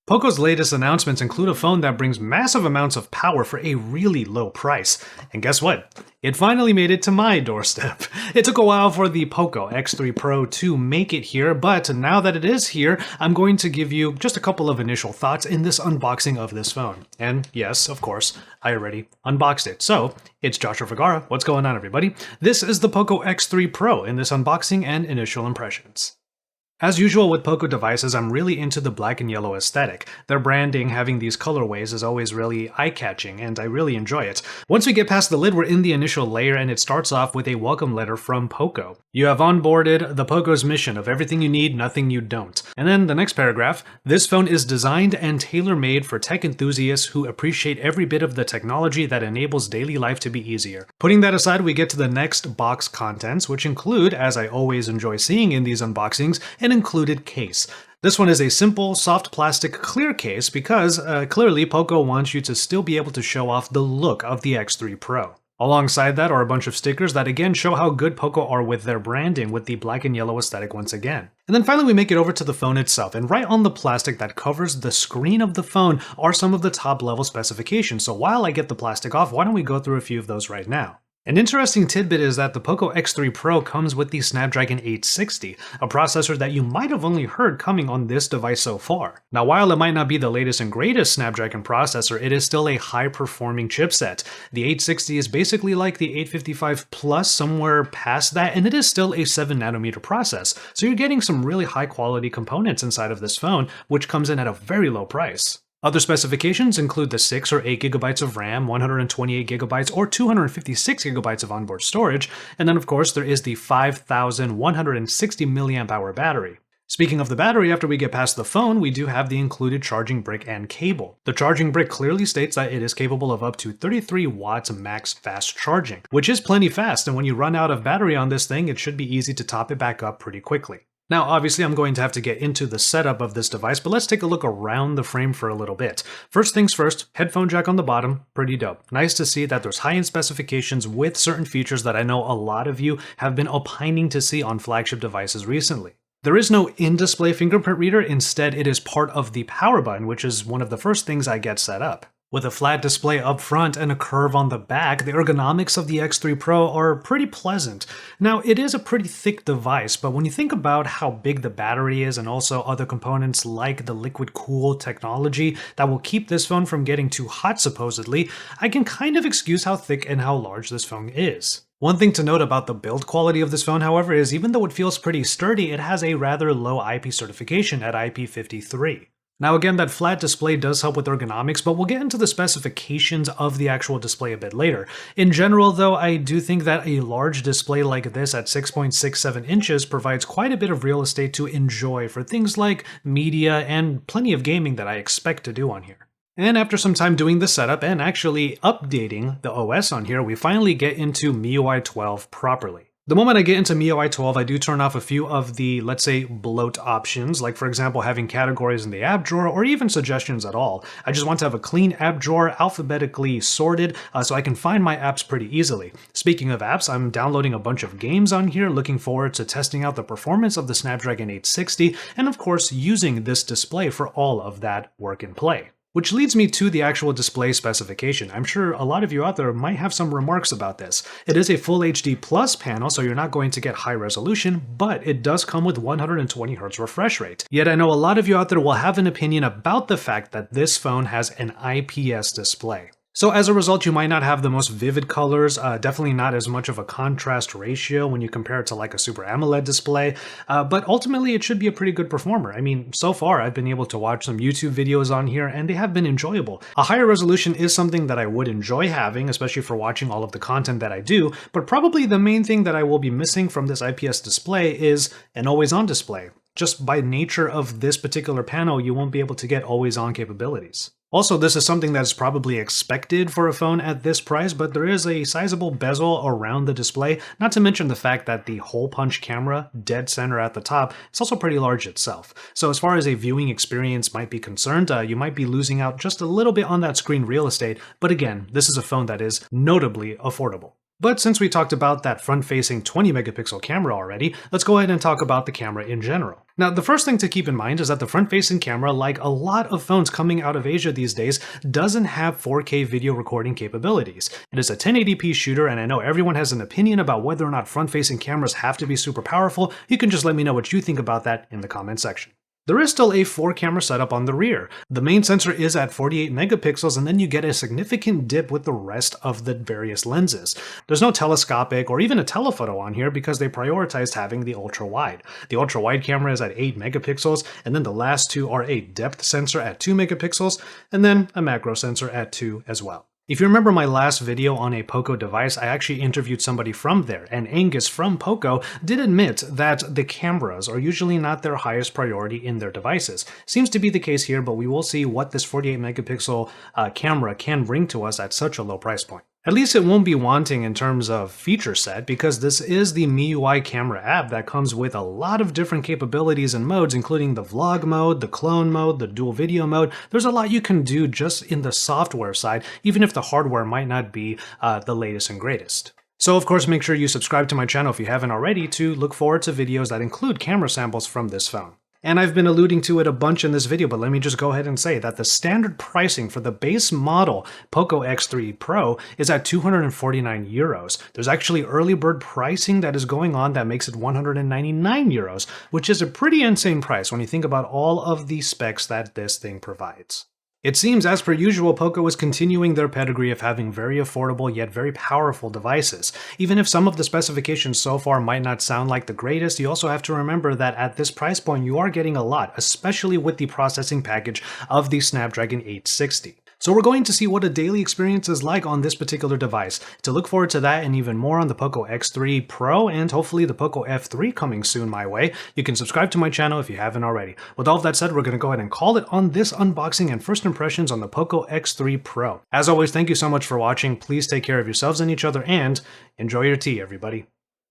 POCO's latest announcements include a phone that brings massive amounts of power for a really low price. And guess what? It finally made it to my doorstep. It took a while for the POCO X3 Pro to make it here, but now that it is here, I'm going to give you just a couple of initial thoughts in this unboxing of this phone. And yes, of course, I already unboxed it. So, it's Joshua Vergara. What's going on, everybody? This is the POCO X3 Pro in this unboxing and initial impressions. As usual with POCO devices, I'm really into the black and yellow aesthetic. Their branding having these colorways is always really eye-catching, and I really enjoy it. Once we get past the lid, we're in the initial layer, and it starts off with a welcome letter from POCO. You have onboarded the POCO's mission of everything you need, nothing you don't. And then the next paragraph, this phone is designed and tailor-made for tech enthusiasts who appreciate every bit of the technology that enables daily life to be easier. Putting that aside, we get to the next box contents, which include, as I always enjoy seeing in these unboxings, an included case. This one is a simple, soft plastic clear case because clearly POCO wants you to still be able to show off the look of the X3 Pro. Alongside that are a bunch of stickers that again show how good POCO are with their branding with the black and yellow aesthetic once again. And then finally we make it over to the phone itself, and right on the plastic that covers the screen of the phone are some of the top level specifications. So while I get the plastic off, why don't we go through a few of those right now? An interesting tidbit is that the POCO X3 Pro comes with the Snapdragon 860, a processor that you might have only heard coming on this device so far. Now, while it might not be the latest and greatest Snapdragon processor, it is still a high-performing chipset. The 860 is basically like the 855 Plus, somewhere past that, and it is still a 7nm process, so you're getting some really high-quality components inside of this phone, which comes in at a very low price. Other specifications include the 6 or 8 GB of RAM, 128 GB, or 256 GB of onboard storage, and then of course there is the 5160 mAh battery. Speaking of the battery, after we get past the phone, we do have the included charging brick and cable. The charging brick clearly states that it is capable of up to 33 watts max fast charging, which is plenty fast, and when you run out of battery on this thing, it should be easy to top it back up pretty quickly. Now, obviously, I'm going to have to get into the setup of this device, but let's take a look around the frame for a little bit. First things first, headphone jack on the bottom, pretty dope. Nice to see that there's high-end specifications with certain features that I know a lot of you have been opining to see on flagship devices recently. There is no in-display fingerprint reader, instead it is part of the power button, which is one of the first things I get set up. With a flat display up front and a curve on the back, the ergonomics of the X3 Pro are pretty pleasant. Now, it is a pretty thick device, but when you think about how big the battery is and also other components like the liquid cool technology that will keep this phone from getting too hot supposedly, I can kind of excuse how thick and how large this phone is. One thing to note about the build quality of this phone, however, is even though it feels pretty sturdy, it has a rather low IP certification at IP53. Now again, that flat display does help with ergonomics, but we'll get into the specifications of the actual display a bit later. In general though, I do think that a large display like this at 6.67 inches provides quite a bit of real estate to enjoy for things like media and plenty of gaming that I expect to do on here. And after some time doing the setup and actually updating the OS on here, we finally get into MIUI 12 properly. The moment I get into MIUI 12, I do turn off a few of the, let's say, bloat options, like for example having categories in the app drawer or even suggestions at all. I just want to have a clean app drawer, alphabetically sorted, so I can find my apps pretty easily. Speaking of apps, I'm downloading a bunch of games on here, looking forward to testing out the performance of the Snapdragon 860, and of course using this display for all of that work and play. Which leads me to the actual display specification. I'm sure a lot of you out there might have some remarks about this. It is a Full HD Plus panel, so you're not going to get high resolution, but it does come with 120Hz refresh rate. Yet I know a lot of you out there will have an opinion about the fact that this phone has an IPS display. So as a result, you might not have the most vivid colors, definitely not as much of a contrast ratio when you compare it to like a Super AMOLED display, but ultimately it should be a pretty good performer. I mean, so far I've been able to watch some YouTube videos on here and they have been enjoyable. A higher resolution is something that I would enjoy having, especially for watching all of the content that I do, but probably the main thing that I will be missing from this IPS display is an always-on display. Just by nature of this particular panel, you won't be able to get always-on capabilities. Also, this is something that's probably expected for a phone at this price, but there is a sizable bezel around the display, not to mention the fact that the hole punch camera, dead center at the top, is also pretty large itself. So as far as a viewing experience might be concerned, you might be losing out just a little bit on that screen real estate, but again, this is a phone that is notably affordable. But since we talked about that front-facing 20 megapixel camera already, let's go ahead and talk about the camera in general. Now, the first thing to keep in mind is that the front-facing camera, like a lot of phones coming out of Asia these days, doesn't have 4K video recording capabilities. It is a 1080p shooter, and I know everyone has an opinion about whether or not front-facing cameras have to be super powerful. You can just let me know what you think about that in the comment section. There is still a 4-camera setup on the rear. The main sensor is at 48 megapixels, and then you get a significant dip with the rest of the various lenses. There's no telescopic or even a telephoto on here because they prioritized having the ultra-wide. The ultra-wide camera is at 8 megapixels, and then the last two are a depth sensor at 2 megapixels, and then a macro sensor at 2 as well. If you remember my last video on a POCO device, I actually interviewed somebody from there, and Angus from POCO did admit that the cameras are usually not their highest priority in their devices. Seems to be the case here, but we will see what this 48 megapixel camera can bring to us at such a low price point. At least it won't be wanting in terms of feature set, because this is the MIUI camera app that comes with a lot of different capabilities and modes, including the vlog mode, the clone mode, the dual video mode. There's a lot you can do just in the software side, even if the hardware might not be the latest and greatest. So of course, make sure you subscribe to my channel if you haven't already to look forward to videos that include camera samples from this phone. And I've been alluding to it a bunch in this video, but let me just go ahead and say that the standard pricing for the base model POCO X3 Pro is at 249 euros. There's actually early bird pricing that is going on that makes it 199 euros, which is a pretty insane price when you think about all of the specs that this thing provides. It seems, as per usual, POCO is continuing their pedigree of having very affordable yet very powerful devices. Even if some of the specifications so far might not sound like the greatest, you also have to remember that at this price point you are getting a lot, especially with the processing package of the Snapdragon 860. So we're going to see what a daily experience is like on this particular device. To look forward to that and even more on the POCO X3 Pro and hopefully the POCO F3 coming soon my way, you can subscribe to my channel if you haven't already. With all of that said, we're going to go ahead and call it on this unboxing and first impressions on the POCO X3 Pro. As always, thank you so much for watching. Please take care of yourselves and each other and enjoy your tea, everybody.